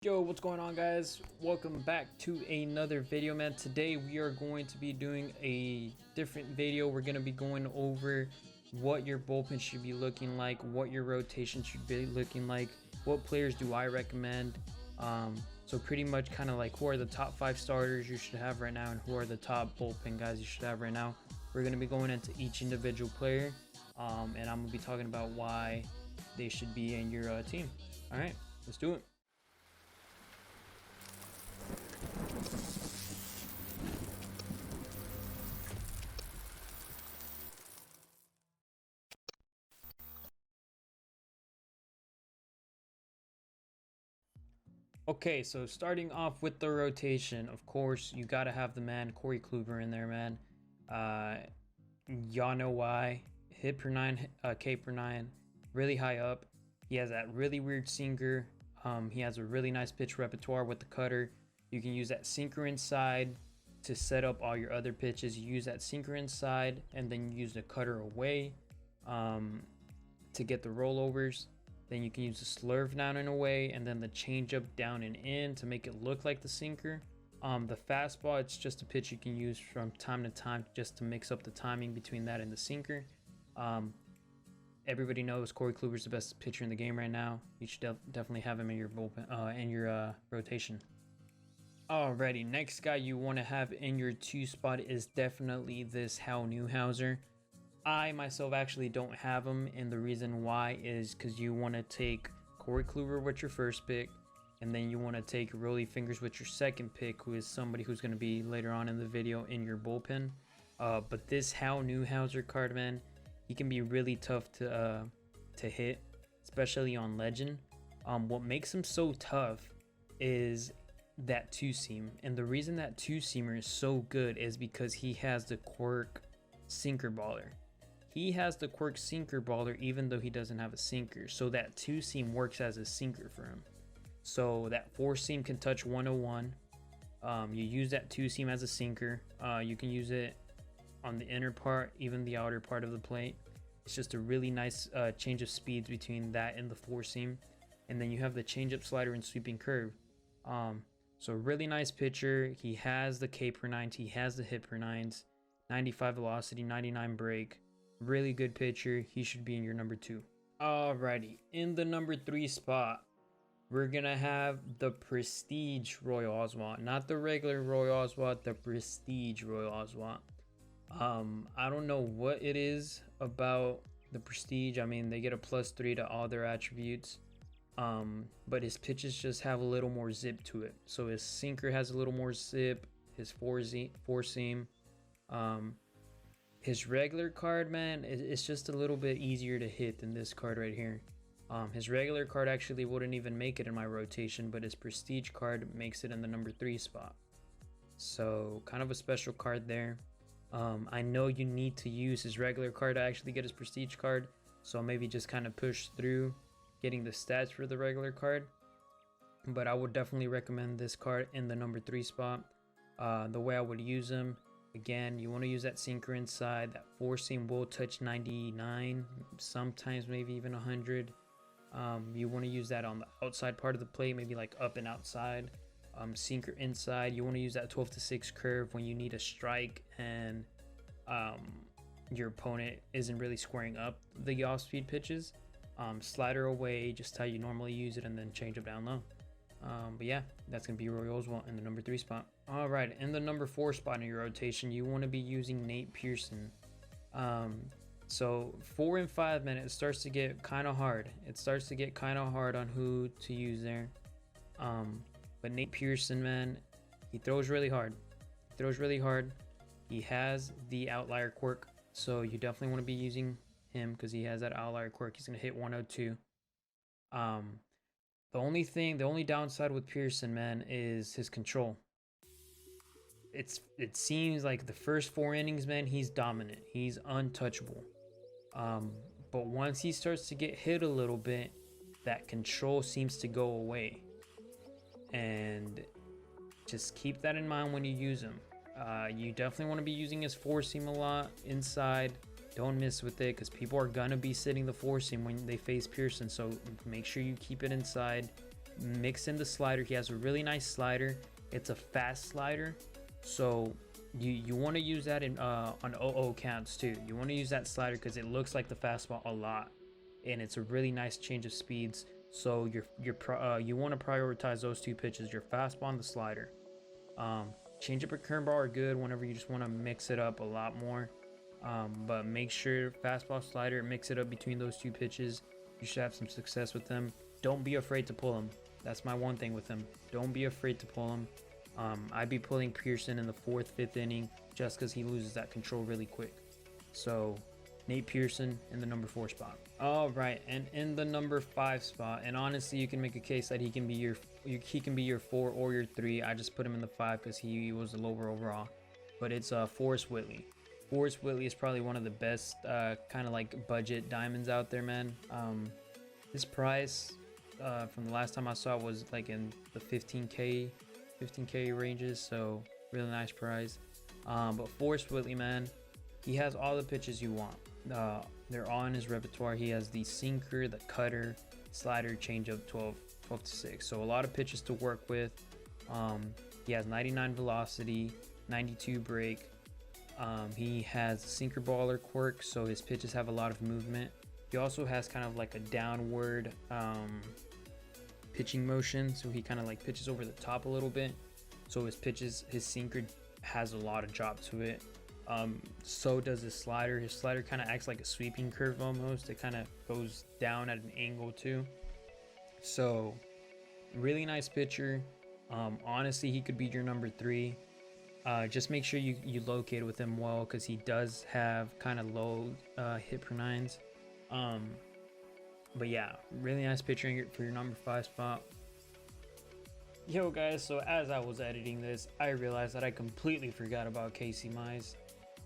Yo, what's going on, guys? Welcome back to another video, man. Today we are going to be doing a different video. We're going to be going over what your bullpen should be looking like, what your rotation should be looking like, what players do I recommend. So pretty much kind of like who are the top 5 starters you should have right now and who are the top bullpen guys you should have right now. We're going to be going into each individual player, and I'm going to be talking about why they should be in your team. All right, let's do it. Okay, so starting off with the rotation, of course, you got to have the man Corey Kluber in there, man. Y'all know why. Hit per 9, K per 9, really high up. He has that really weird sinker. He has a really nice pitch repertoire with the cutter. You can use that sinker inside to set up all your other pitches. You use that sinker inside, and then you use the cutter away to get the rollovers. Then you can use the slurve down and away, and then the changeup down and in to make it look like the sinker. The fastball, it's just a pitch you can use from time to time just to mix up the timing between that and the sinker. Everybody knows Corey Kluber is the best pitcher in the game right now. You should definitely have him in your bullpen, in your rotation. Alrighty, next guy you want to have in your 2 spot is definitely this Newhouser. I myself actually don't have him, and the reason why is because you want to take Corey Kluber with your first pick, and then you want to take Rollie Fingers with your second pick, who is somebody who's going to be later on in the video in your bullpen. But this Newhouser card, man, he can be really tough to hit, especially on Legend. What makes him so tough is that 2-seam, and the reason that 2-seamer is so good is because he has the quirk sinker baller. He has the quirk sinker baller even though he doesn't have a sinker, so that 2-seam works as a sinker for him. So that 4-seam can touch 101. You use that 2-seam as a sinker. You can use it on the inner part, even the outer part of the plate. It's just a really nice change of speeds between that and the 4-seam. And then you have the changeup, slider, and sweeping curve. So really nice pitcher. He has the K per 9s, he has the hit per 9s, 95 velocity, 99 break. Really good pitcher. He should be in your number 2. Alrighty, in the number 3 spot, we're gonna have the Prestige Roy Oswalt, not the regular Roy Oswalt, the Prestige Roy Oswalt. I don't know what it is about the Prestige. I mean, they get a +3 to all their attributes, but his pitches just have a little more zip to it. So his sinker has a little more zip, his 4-seam. His regular card, man, it's just a little bit easier to hit than this card right here. His regular card actually wouldn't even make it in my rotation, but his Prestige card makes it in the number 3 spot. So kind of a special card there. I know you need to use his regular card to actually get his Prestige card, so maybe just kind of push through getting the stats for the regular card. But I would definitely recommend this card in the number 3 spot. The way I would use him, again, you want to use that sinker inside. That 4-seam will touch 99, sometimes maybe even 100. You want to use that on the outside part of the plate, maybe like up and outside. Sinker inside, you want to use that 12-6 curve when you need a strike and your opponent isn't really squaring up the off-speed pitches. Slider away, just how you normally use it, and then change up down low. But yeah, that's going to be Roy Oswalt in the number 3 spot. Alright, in the number 4 spot in your rotation, you want to be using Nate Pearson. So 4 and 5, man, it starts to get kind of hard. It starts to get kind of hard on who to use there. But Nate Pearson, man, he throws really hard. He has the outlier quirk, so you definitely want to be using him because he has that outlier quirk. He's going to hit 102. The only downside with Pearson, man, is his control. It seems like the first 4 innings, man, he's dominant. He's untouchable. But once he starts to get hit a little bit, that control seems to go away. And just keep that in mind when you use him. You definitely want to be using his 4-seam a lot inside. Don't miss with it because people are gonna be sitting the 4-seam when they face Pearson. So make sure you keep it inside. mix in the slider. He has a really nice slider. It's a fast slider, so you want to use that in on 0-0 counts too. You want to use that slider because it looks like the fastball a lot, and it's a really nice change of speeds. So you want to prioritize those two pitches, your fastball and the slider. Changeup or curveball are good whenever you just want to mix it up a lot more. But make sure fastball, slider, mix it up between those two pitches. You should have some success with them. Don't be afraid to pull them. That's my one thing with him. Don't be afraid to pull him. I'd be pulling Pearson in the 4th, 5th inning just because he loses that control really quick. So Nate Pearson in the number 4 spot. All right, and in the number 5 spot, and honestly, you can make a case that he can be your 4 or your 3. I just put him in the 5 because he was the lower overall. But it's Forrest Whitley. Forrest Whitley is probably one of the best kind of like budget diamonds out there, man. His price from the last time I saw it was like in the 15K ranges, so really nice price. But Forrest Whitley, man, he has all the pitches you want. They're all in his repertoire. He has the sinker, the cutter, slider, changeup, 12 to 6. So a lot of pitches to work with. He has 99 velocity, 92 break. He has sinker baller quirk, so his pitches have a lot of movement. He also has kind of like a downward pitching motion, so he kind of like pitches over the top a little bit. So his sinker has a lot of drop to it. So does his slider. His slider kind of acts like a sweeping curve almost. It kind of goes down at an angle too. So really nice pitcher. Honestly, he could be your number 3. Just make sure you locate with him well, because he does have kind of low hit per nines. But yeah, really nice pitcher for your number 5 spot. Yo guys, so as I was editing this, I realized that I completely forgot about Casey Mize.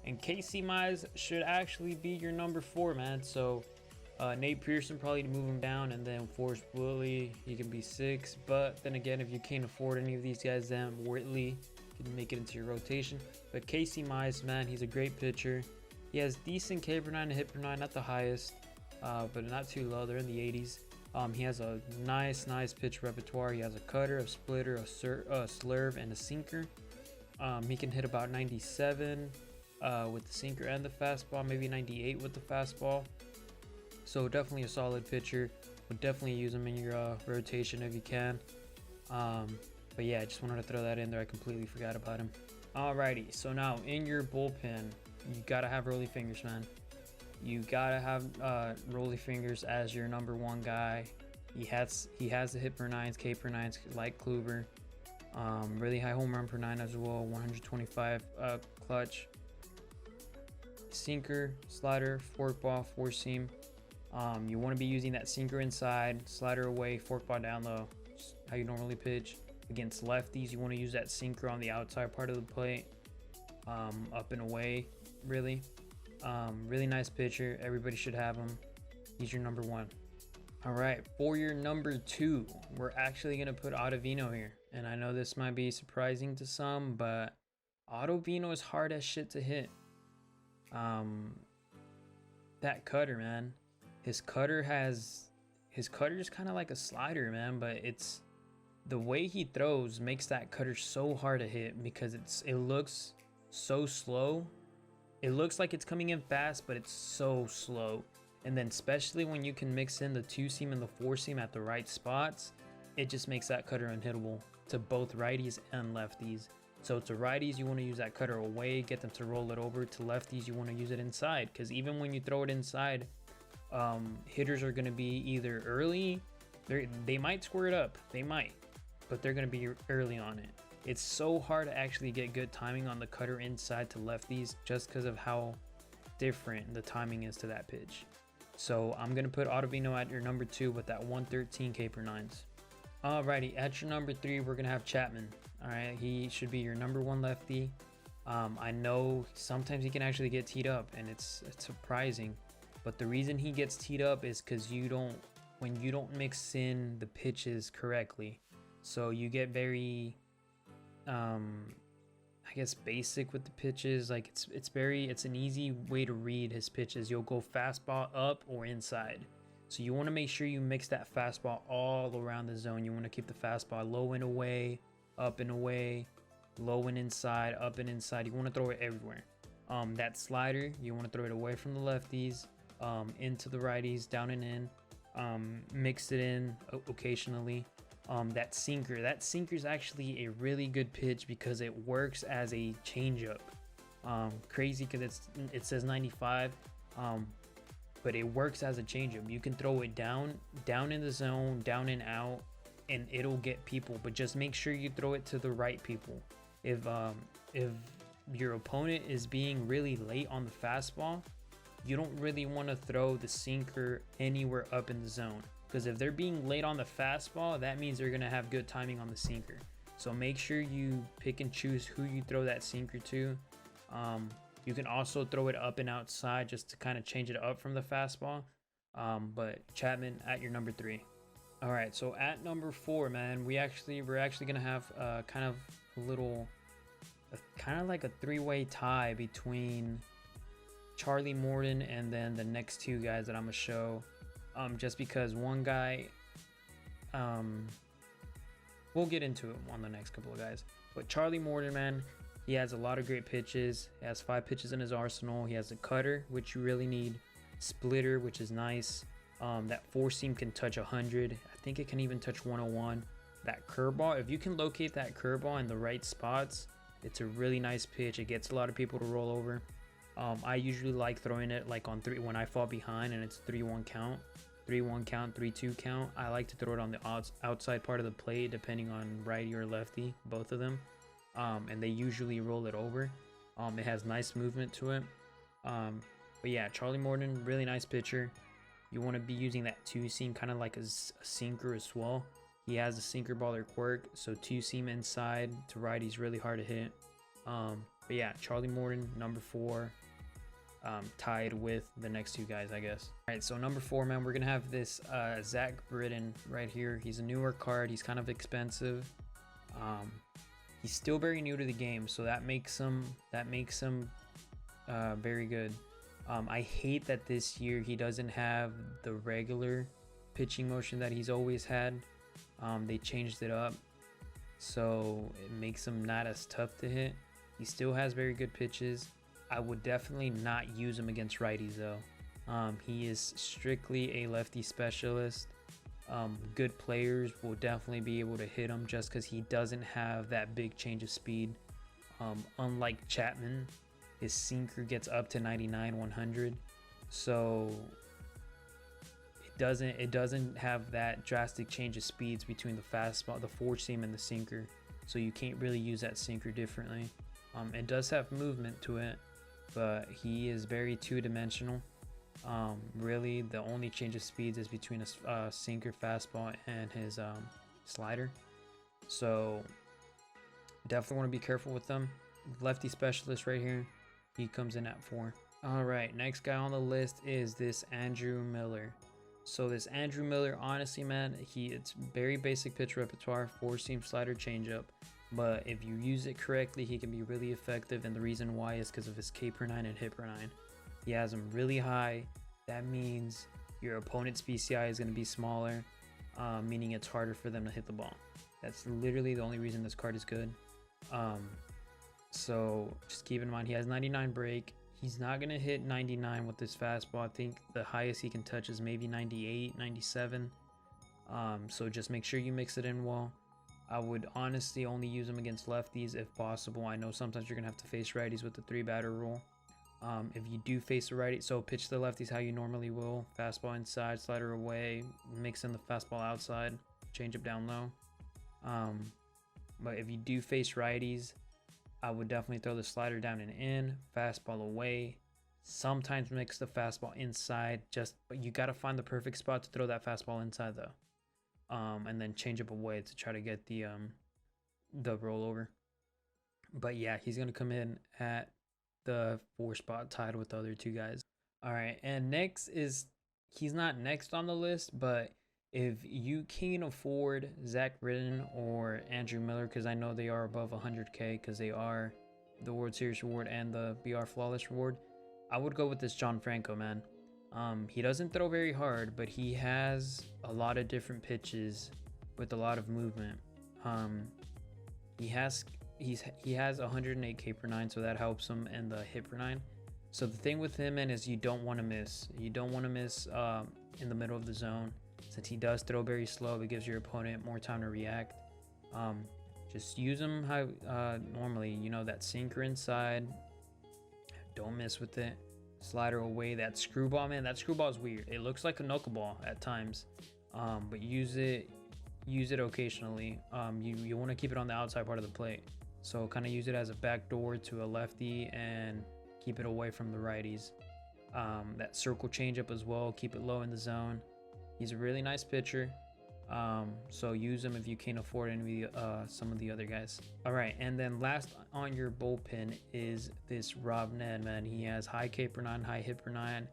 And Casey Mize should actually be your number 4, man. So Nate Pearson, probably to move him down, and then Forrest Whitley, he can be 6. But then again, if you can't afford any of these guys, then Whitley can make it into your rotation. But Casey Mize, man, he's a great pitcher. He has decent K per 9 and hit per 9, not the highest, but not too low. They're in the 80s. He has a nice pitch repertoire. He has a cutter, a splitter, a slurve, and a sinker. He can hit about 97 with the sinker and the fastball, maybe 98 with the fastball. So definitely a solid pitcher. Would definitely use him in your rotation if you can. But yeah, I just wanted to throw that in there. I completely forgot about him. Alrighty, so now in your bullpen, you gotta have Rollie Fingers, man. You gotta have Rollie Fingers as your number 1 guy. He has the hit per 9s, K per 9s like Kluber. Really high home run per 9 as well, 125 clutch. Sinker, slider, forkball, 4-seam. You want to be using that sinker inside, slider away, forkball down low. Just how you normally pitch. Against lefties, you want to use that sinker on the outside part of the plate, up and away, really. Really nice pitcher. Everybody should have him. He's your number 1. All right, for your number 2, we're actually going to put Ottavino here. And I know this might be surprising to some, but Ottavino is hard as shit to hit. That cutter, man. His cutter is kind of like a slider, man, but it's the way he throws makes that cutter so hard to hit, because it looks so slow. It looks like it's coming in fast, but it's so slow. And then especially when you can mix in the 2-seam and the 4-seam at the right spots, it just makes that cutter unhittable to both righties and lefties. So to righties, you want to use that cutter away, get them to roll it over. To lefties, you want to use it inside, because even when you throw it inside, hitters are going to be either early, they might square it up, they might, but they're going to be early on it. It's so hard to actually get good timing on the cutter inside to lefties, just because of how different the timing is to that pitch. So I'm going to put Ottavino at your number 2 with that 113 K per 9s. Alrighty, at your number 3, we're going to have Chapman. Alright, he should be your number 1 lefty. I know sometimes he can actually get teed up, and it's surprising. But the reason he gets teed up is because when you don't mix in the pitches correctly. So you get very, I guess, basic with the pitches. Like it's an easy way to read his pitches. You'll go fastball up or inside. So you want to make sure you mix that fastball all around the zone. You want to keep the fastball low and away, up and away, low and inside, up and inside. You want to throw it everywhere. That slider, you want to throw it away from the lefties, into the righties, down and in. Mix it in occasionally. That sinker is actually a really good pitch because it works as a changeup. Crazy because it says 95, but it works as a changeup. You can throw it down in the zone, down and out, and it'll get people. But just make sure you throw it to the right people. If your opponent is being really late on the fastball, you don't really want to throw the sinker anywhere up in the zone, because if they're being late on the fastball, that means they're gonna have good timing on the sinker. So make sure you pick and choose who you throw that sinker to. You can also throw it up and outside just to kind of change it up from the fastball. But Chapman at your number 3. All right, so at number 4, man, we're actually gonna have kind of a little, kind of like a 3-way tie between Charlie Morton and then the next 2 guys that I'm gonna show. Just because one guy, we'll get into it on the next couple of guys. But Charlie Morton, man, he has a lot of great pitches. He has 5 pitches in his arsenal. He has a cutter, which you really need, splitter, which is nice. That 4-seam can touch 100. I think it can even touch 101. That curveball, if you can locate that curveball in the right spots, it's a really nice pitch. It gets a lot of people to roll over. I usually like throwing it like on 3 when I fall behind and it's 3-1 count, 3-1 count, 3-2 count. I like to throw it on the outside part of the plate, depending on righty or lefty, both of them. And they usually roll it over. It has nice movement to it. But yeah, Charlie Morton, really nice pitcher. You want to be using that 2-seam kind of like a sinker as well. He has a sinker baller quirk, so 2-seam inside to righties really hard to hit. But yeah, Charlie Morton, number 4, tied with the next 2 guys, I guess. All right, so number 4, man, we're gonna have this Zach Britton right here. He's a newer card. He's kind of expensive. He's still very new to the game, so that makes him very good. I hate that this year he doesn't have the regular pitching motion that he's always had. They changed it up, so it makes him not as tough to hit. He still has very good pitches. I would definitely not use him against righties though. He is strictly a lefty specialist. Good players will definitely be able to hit him just because he doesn't have that big change of speed. Unlike Chapman, his sinker gets up to 99, 100. So it doesn't have that drastic change of speeds between the fastball, the 4-seam, and the sinker. So you can't really use that sinker differently. It does have movement to it, but he is very 2-dimensional. Really, the only change of speeds is between a sinker, fastball, and his slider. So definitely want to be careful with them. Lefty specialist right here. He comes in at 4. All right, next guy on the list is this Andrew Miller. So this Andrew Miller, honestly, man, it's very basic pitch repertoire, 4-seam, slider, changeup. But if you use it correctly, he can be really effective, and the reason why is because of his K per 9 and hit per 9. He has them really high. That means your opponent's PCI is going to be smaller, meaning it's harder for them to hit the ball. That's literally the only reason this card is good. So just keep in mind, he has 99 break. He's not going to hit 99 with this fastball. I think the highest he can touch is maybe 98, 97. So just make sure you mix it in well. I would honestly only use him against lefties if possible. I know sometimes you're going to have to face righties with the 3-batter rule. If you do face a righty, so pitch the lefties how you normally will. Fastball inside, slider away, mix in the fastball outside, change up down low. But if you do face righties, I would definitely throw the slider down and in, fastball away. Sometimes mix the fastball inside, but you got to find the perfect spot to throw that fastball inside though. And then change up away to try to get the rollover. But yeah, he's gonna come in at the 4 spot, tied with the other 2 guys. All right, and next is, he's not next on the list, but if you can afford Zach Britton or Andrew Miller, because I know they are above 100K, because they are the World Series reward and the BR Flawless reward, I would go with this John Franco, man. He doesn't throw very hard, but he has a lot of different pitches with a lot of movement. He has 108 K per 9, so that helps him, and the hit per 9. So the thing with him, man, is you don't want to miss. You don't want to miss in the middle of the zone. Since he does throw very slow, it gives your opponent more time to react. Just use him how normally, you know, that sinker inside. Don't miss with it. Slider away. That screwball, man, that screwball is weird. It looks like a knuckleball at times, but use it occasionally. You want to keep it on the outside part of the plate, so kind of use it as a backdoor to a lefty and keep it away from the righties. That circle changeup as well, keep it low in the zone. He's a really nice pitcher, so use him if you can't afford any some of the other guys. All right, and then last on your bullpen is this Whalen, man. He has high K per 9, high hit per 9.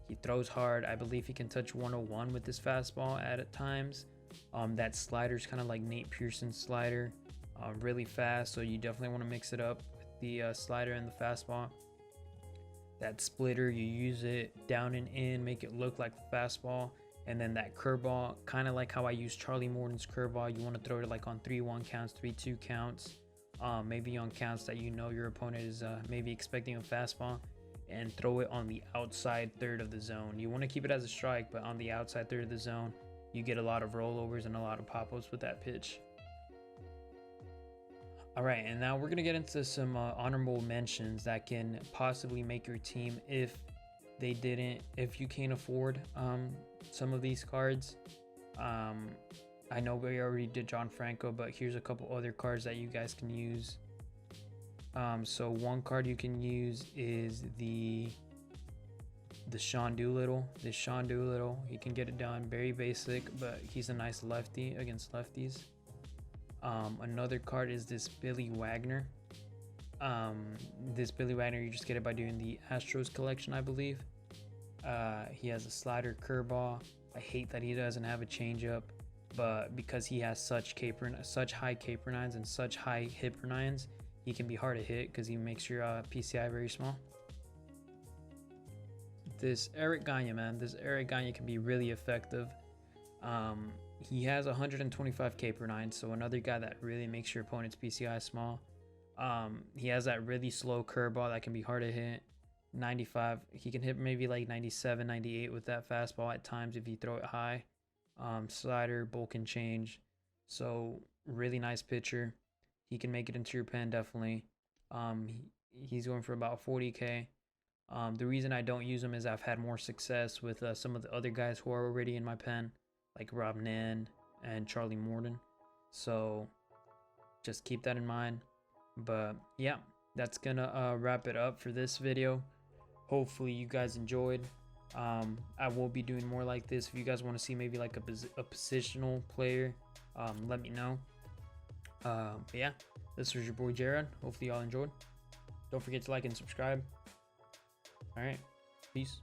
He throws hard. I believe he can touch 101 with this fastball at times. That slider's kind of like Nate Pearson's slider, really fast, so you definitely want to mix it up with the slider and the fastball. That splitter, you use it down and in, make it look like the fastball. And then that curveball, kind of like how I use Charlie Morton's curveball, you want to throw it like on 3-1 counts, 3-2 counts, maybe on counts that you know your opponent is maybe expecting a fastball, and throw it on the outside third of the zone. You want to keep it as a strike, but on the outside third of the zone, you get a lot of rollovers and a lot of pop-ups with that pitch. All right, and now we're going to get into some honorable mentions that can possibly make your team if you can't afford some of these cards. I know we already did John Franco, but here's a couple other cards that you guys can use. So one card you can use is the Sean Doolittle. This Sean Doolittle, he can get it done, very basic, but he's a nice lefty against lefties. Another card is this Billy Wagner. This Billy Wagner, you just get it by doing the Astros collection, I believe. He has a slider, curveball. I hate that he doesn't have a changeup, but because he has such high K per 9s and such high hit per 9s, he can be hard to hit because he makes your PCI very small. This Eric Gagne, man, this Eric Gagne can be really effective. He has 125 K per 9, so another guy that really makes your opponent's PCI small. He has that really slow curveball that can be hard to hit. 95, he can hit maybe like 97, 98 with that fastball at times if you throw it high. Slider, bull can change. So really nice pitcher. He can make it into your pen, definitely. He's going for about 40K. The reason I don't use him is I've had more success with some of the other guys who are already in my pen, like Rob Nan and Charlie Morton. So just keep that in mind. But yeah, that's gonna wrap it up for this video. Hopefully you guys enjoyed. I will be doing more like this. If you guys want to see maybe like a positional player, let me know. But yeah, this was your boy Jared. Hopefully y'all enjoyed. Don't forget to like and subscribe. All right, peace.